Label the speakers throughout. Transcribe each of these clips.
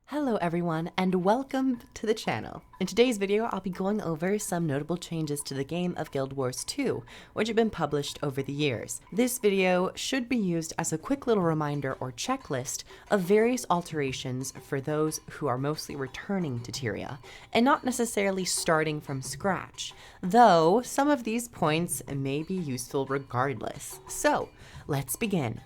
Speaker 1: Hello everyone, and welcome to the channel. In today's video, I'll be going over some notable changes to the game of Guild Wars 2, which have been published over the years. This video should be used as a quick little reminder or checklist of various alterations for those who are mostly returning to Tyria, and not necessarily starting from scratch, though some of these points may be useful regardless. So, let's begin.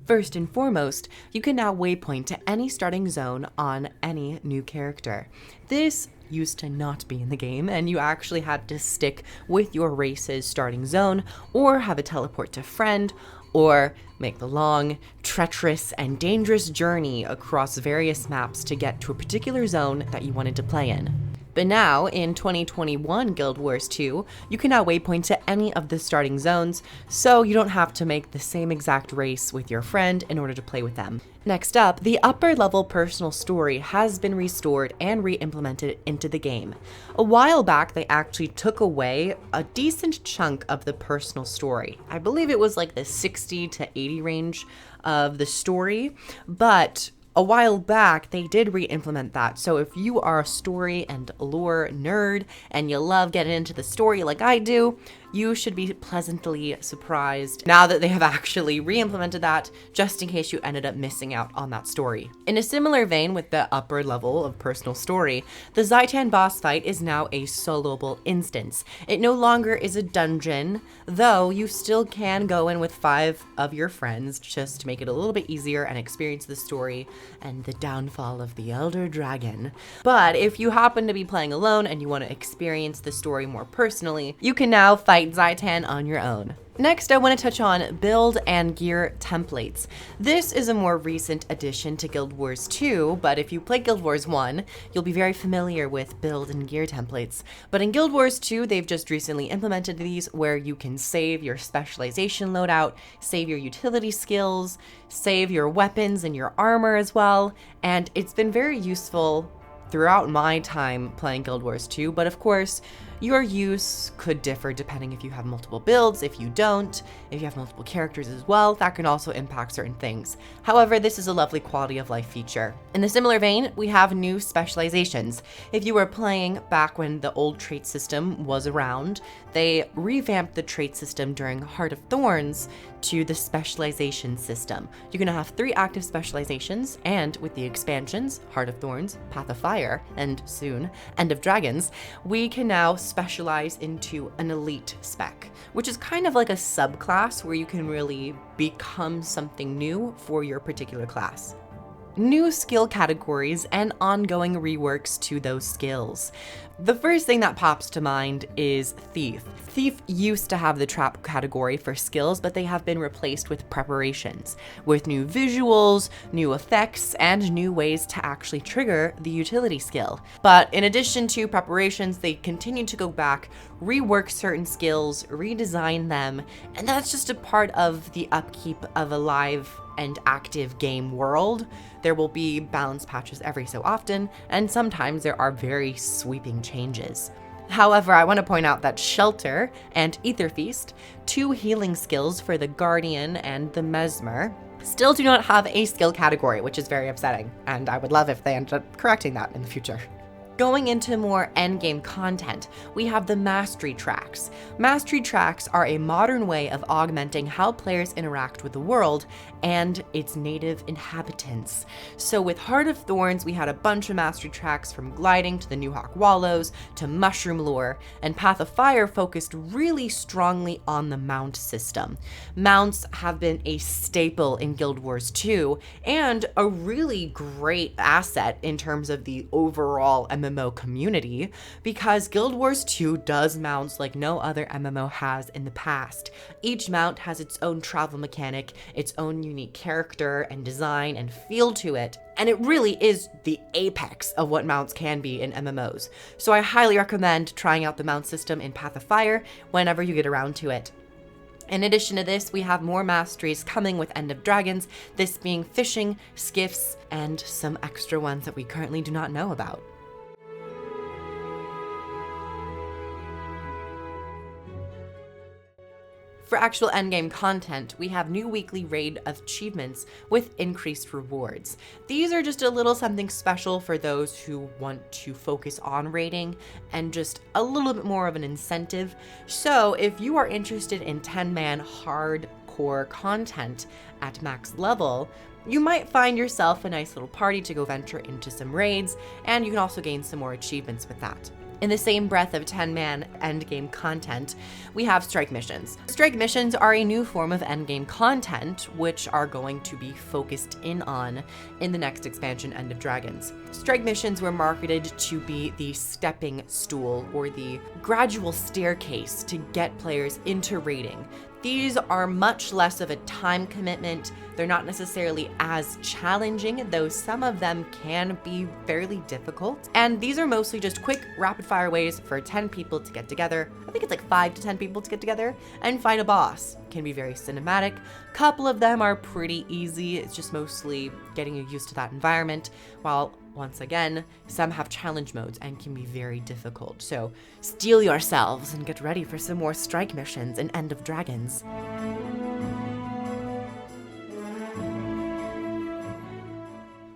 Speaker 1: First and foremost, you can now waypoint to any starting zone on any new character. This used to not be in the game, and you actually had to stick with your race's starting zone, or have a teleport to friend, or make the long, treacherous, and dangerous journey across various maps to get to a particular zone that you wanted to play in. But now, in 2021 Guild Wars 2, you can now waypoint to any of the starting zones, so you don't have to make the same exact race with your friend in order to play with them. Next up, the upper level personal story has been restored and re-implemented into the game. A while back, they actually took away a decent chunk of the personal story. I believe it was like the 60 to 80 range of the story, but a while back, they did re-implement that. So if you are a story and lore nerd and you love getting into the story like I do, you should be pleasantly surprised now that they have actually re-implemented that, just in case you ended up missing out on that story. In a similar vein with the upper level of personal story, the Zaitan boss fight is now a soloable instance. It no longer is a dungeon, though you still can go in with 5 of your friends just to make it a little bit easier and experience the story and the downfall of the Elder Dragon. But if you happen to be playing alone and you want to experience the story more personally, you can now fight Zaitan on your own. Next, I want to touch on build and gear templates. This is a more recent addition to Guild Wars 2, but if you play Guild Wars 1, you'll be very familiar with build and gear templates. But in Guild Wars 2, they've just recently implemented these where you can save your specialization loadout, save your utility skills, save your weapons and your armor as well, and it's been very useful throughout my time playing Guild Wars 2, but of course, your use could differ depending if you have multiple builds, if you don't, if you have multiple characters as well, that can also impact certain things. However, this is a lovely quality of life feature. In a similar vein, we have new specializations. If you were playing back when the old trait system was around, they revamped the trait system during Heart of Thorns to the specialization system. You're gonna have 3 active specializations, and with the expansions, Heart of Thorns, Path of Fire, and soon, End of Dragons, we can now specialize into an elite spec, which is kind of like a subclass where you can really become something new for your particular class. New skill categories and ongoing reworks to those skills. The first thing that pops to mind is Thief. Thief used to have the trap category for skills, but they have been replaced with preparations, with new visuals, new effects, and new ways to actually trigger the utility skill. But in addition to preparations, they continue to go back, rework certain skills, redesign them, and that's just a part of the upkeep of a live and active game world. There will be balance patches every so often, and sometimes there are very sweeping changes. However, I want to point out that Shelter and Ether Feast, 2 healing skills for the Guardian and the Mesmer, still do not have a skill category, which is very upsetting, and I would love if they ended up correcting that in the future. Going into more endgame content, we have the Mastery Tracks. Mastery Tracks are a modern way of augmenting how players interact with the world and its native inhabitants. So with Heart of Thorns, we had a bunch of Mastery Tracks from gliding to the New Hawk Wallows to Mushroom Lure, and Path of Fire focused really strongly on the mount system. Mounts have been a staple in Guild Wars 2 and a really great asset in terms of the overall MMO community, because Guild Wars 2 does mounts like no other MMO has in the past. Each mount has its own travel mechanic, its own unique character and design and feel to it, and it really is the apex of what mounts can be in MMOs. So I highly recommend trying out the mount system in Path of Fire whenever you get around to it. In addition to this, we have more masteries coming with End of Dragons, this being fishing, skiffs, and some extra ones that we currently do not know about. For actual endgame content, we have new weekly raid achievements with increased rewards. These are just a little something special for those who want to focus on raiding and just a little bit more of an incentive. So if you are interested in 10-man hardcore content at max level, you might find yourself a nice little party to go venture into some raids, and you can also gain some more achievements with that. In the same breath of 10-man endgame content, we have strike missions. Strike missions are a new form of endgame content, which are going to be focused in on in the next expansion, End of Dragons. Strike missions were marketed to be the stepping stool or the gradual staircase to get players into raiding. These are much less of a time commitment. They're not necessarily as challenging, though some of them can be fairly difficult. And these are mostly just quick, rapid-fire ways for 10 people to get together. I think it's like 5 to 10 people to get together and fight a boss. Can be very cinematic. A couple of them are pretty easy. It's just mostly getting you used to that environment, while once again, some have challenge modes and can be very difficult. So steel yourselves and get ready for some more strike missions in End of Dragons.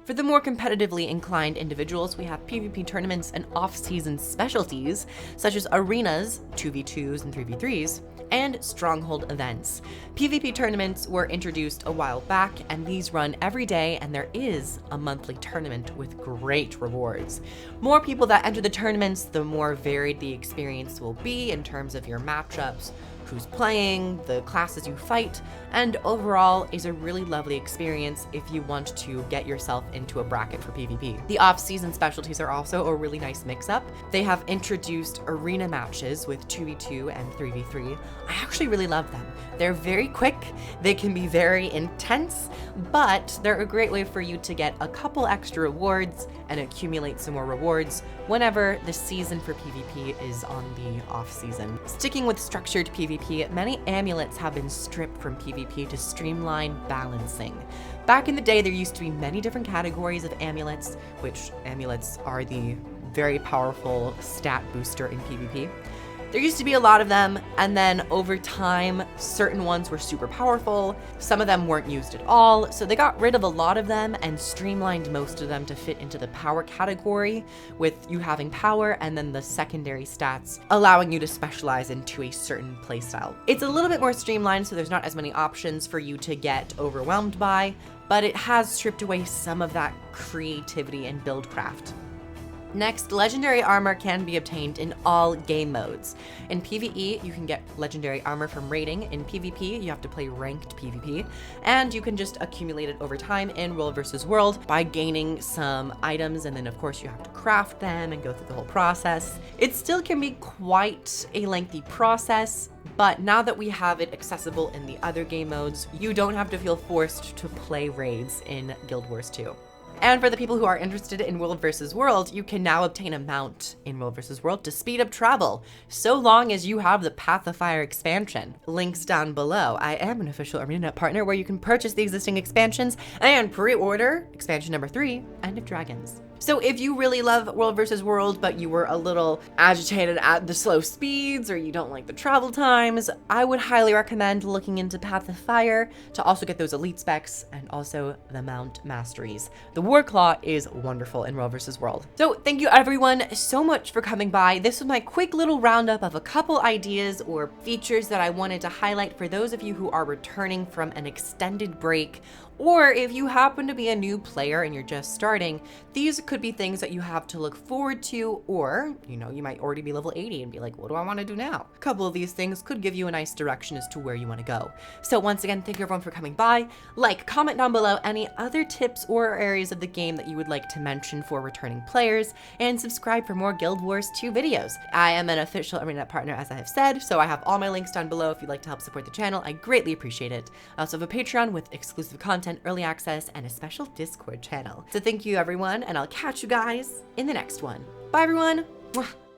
Speaker 1: For the more competitively inclined individuals, we have PvP tournaments and off-season specialties, such as arenas, 2v2s and 3v3s, and stronghold events. PvP tournaments were introduced a while back, and these run every day, and there is a monthly tournament with great rewards. More people that enter the tournaments, the more varied the experience will be in terms of your matchups, who's playing, the classes you fight, and overall is a really lovely experience if you want to get yourself into a bracket for PvP. The off-season specialties are also a really nice mix-up. They have introduced arena matches with 2v2 and 3v3. I actually really love them. They're very quick, they can be very intense, but they're a great way for you to get a couple extra rewards and accumulate some more rewards whenever the season for PvP is on the off-season. Sticking with structured PvP, many amulets have been stripped from PvP to streamline balancing. Back in the day, there used to be many different categories of amulets, which amulets are the very powerful stat booster in PvP. There used to be a lot of them, and then over time, certain ones were super powerful. Some of them weren't used at all, so they got rid of a lot of them and streamlined most of them to fit into the power category, with you having power and then the secondary stats allowing you to specialize into a certain playstyle. It's a little bit more streamlined, so there's not as many options for you to get overwhelmed by, but it has stripped away some of that creativity and buildcraft. Next, legendary armor can be obtained in all game modes. In PvE, you can get legendary armor from raiding. In PvP, you have to play ranked PvP, and you can just accumulate it over time in World vs. World by gaining some items, and then of course you have to craft them and go through the whole process. It still can be quite a lengthy process, but now that we have it accessible in the other game modes, you don't have to feel forced to play raids in Guild Wars 2. And for the people who are interested in World vs. World, you can now obtain a mount in World vs. World to speed up travel, so long as you have the Path of Fire expansion. Links down below. I am an official ArenaNet partner where you can purchase the existing expansions and pre-order expansion number 3, End of Dragons. So if you really love World vs. World, but you were a little agitated at the slow speeds or you don't like the travel times, I would highly recommend looking into Path of Fire to also get those elite specs and also the mount masteries. The Warclaw is wonderful in World vs. World. So thank you everyone so much for coming by. This was my quick little roundup of a couple ideas or features that I wanted to highlight for those of you who are returning from an extended break, or if you happen to be a new player and you're just starting. These could be things that you have to look forward to, or, you might already be level 80 and be like, what do I want to do now? A couple of these things could give you a nice direction as to where you want to go. So once again, thank you everyone for coming by. Comment down below any other tips or areas of the game that you would like to mention for returning players, and subscribe for more Guild Wars 2 videos. I am an official ArenaNet partner, as I have said, so I have all my links down below if you'd like to help support the channel. I greatly appreciate it. I also have a Patreon with exclusive content, early access, and a special Discord channel. So thank you everyone, and I'll catch you guys in the next one. Bye everyone. Mwah.